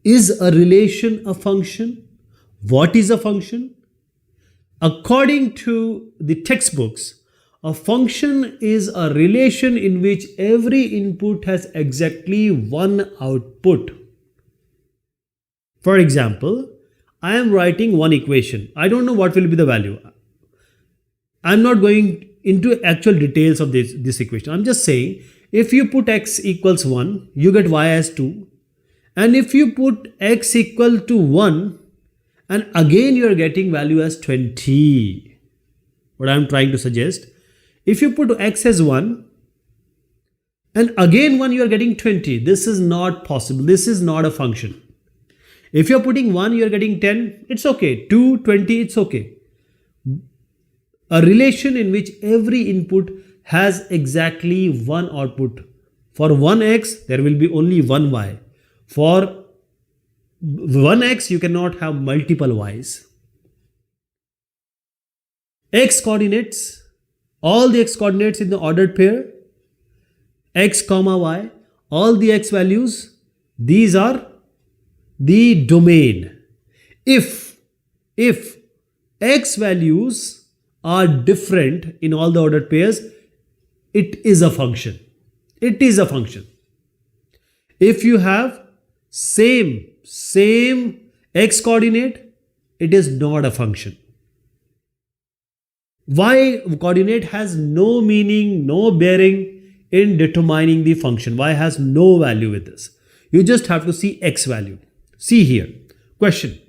Is a relation a function? What is a function? According to the textbooks, a function is a relation in which every input has exactly one output. For example, I am writing one equation. I don't know what will be the value. I'm not going into actual details of this equation. I'm just saying if you put x equals 1, you get y as 2. And if you put x equal to 1, and again you are getting value as 20. What I'm trying to suggest, if you put x as 1, and again 1 you are getting 20. This is not possible. This is not a function. If you're putting 1, you're getting 10, it's okay. 2, 20, it's okay. A relation in which every input has exactly one output. For one x, there will be only one y. For one x, you cannot have multiple y's. X coordinates, all the x coordinates in the ordered pair, x comma y, all the x values, these are the domain. If x values are different in all the ordered pairs, it is a function. It is a function. If you have same x coordinate, it is not a function. Y coordinate has no meaning, no bearing in determining the function. Y has no value with this. You just have to see x value. See here. Question.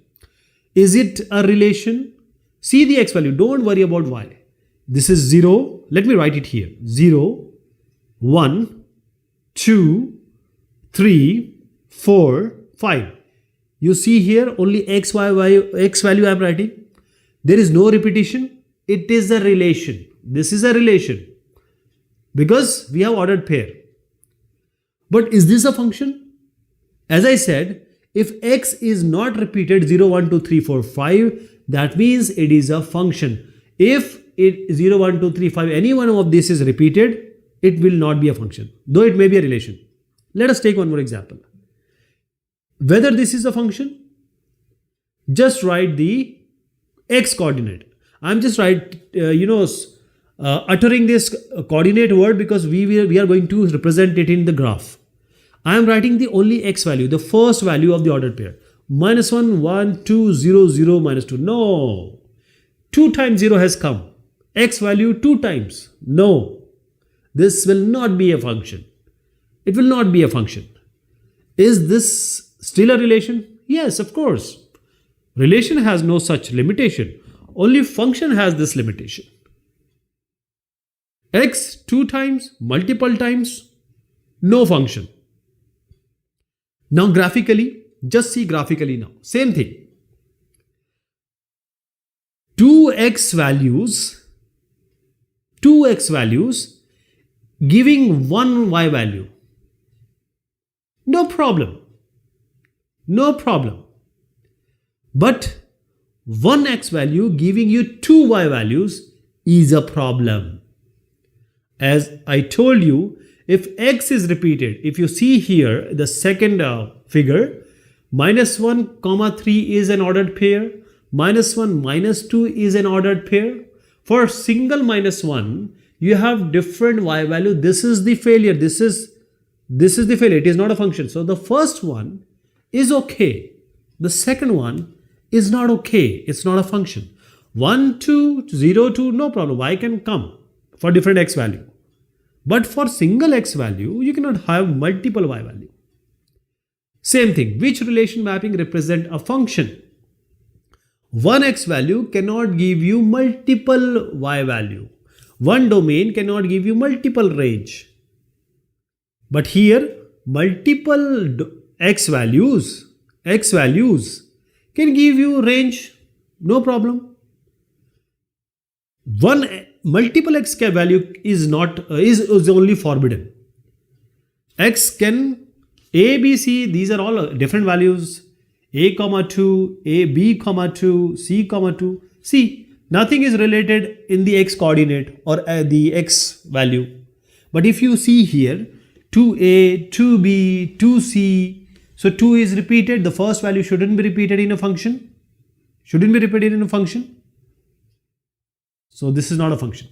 Is it a relation? See the x value. Don't worry about y. This is 0. Let me write it here. 0, 1, 2, 3, 4, 5. You see here only x value I am writing. There is no repetition. It is a relation. This is a relation. Because we have ordered pair. But is this a function? As I said, if x is not repeated 0, 1, 2, 3, 4, 5, that means it is a function. If it 0, 1, 2, 3, 5, any one of this is repeated, it will not be a function, though it may be a relation. Let us take one more example. Whether this is a function, just write the x coordinate. I'm just uttering this coordinate word because we are going to represent it in the graph. I am writing the only x value, the first value of the ordered pair. Minus 1, 1, 2, 0, 0, minus 2. No. 2 times 0 has come. X value 2 times. No. This will not be a function. It will not be a function. Is this still a relation? Yes, of course. Relation has no such limitation. Only function has this limitation. X 2 times, multiple times, no function. Now graphically, just see graphically now. Same thing. 2x values giving one y value. No problem. No problem. But 1x value giving you 2 y values is a problem. As I told you, if x is repeated, if you see here the second figure, minus 1, comma 3 is an ordered pair, minus 1, minus 2 is an ordered pair. For single minus 1, you have different y value. This is the failure. This is the failure. It is not a function. So the first one is okay. The second one is not okay. It's not a function. 1, 2, 0, 2, no problem. Y can come for different x value. But for single x value, you cannot have multiple y value. Same thing. Which relation mapping represent a function? One x value cannot give you multiple y value. One domain cannot give you multiple range. But here, multiple x values can give you range, no problem. One multiple x value is only forbidden. X can a, b, c, these are all different values. A, 2, a, b, 2, c, 2. See, nothing is related in the x coordinate or the x value. But if you see here, 2a, 2b, 2c, So 2 is repeated. The first value shouldn't be repeated in a function. Shouldn't be repeated in a function. So this is not a function.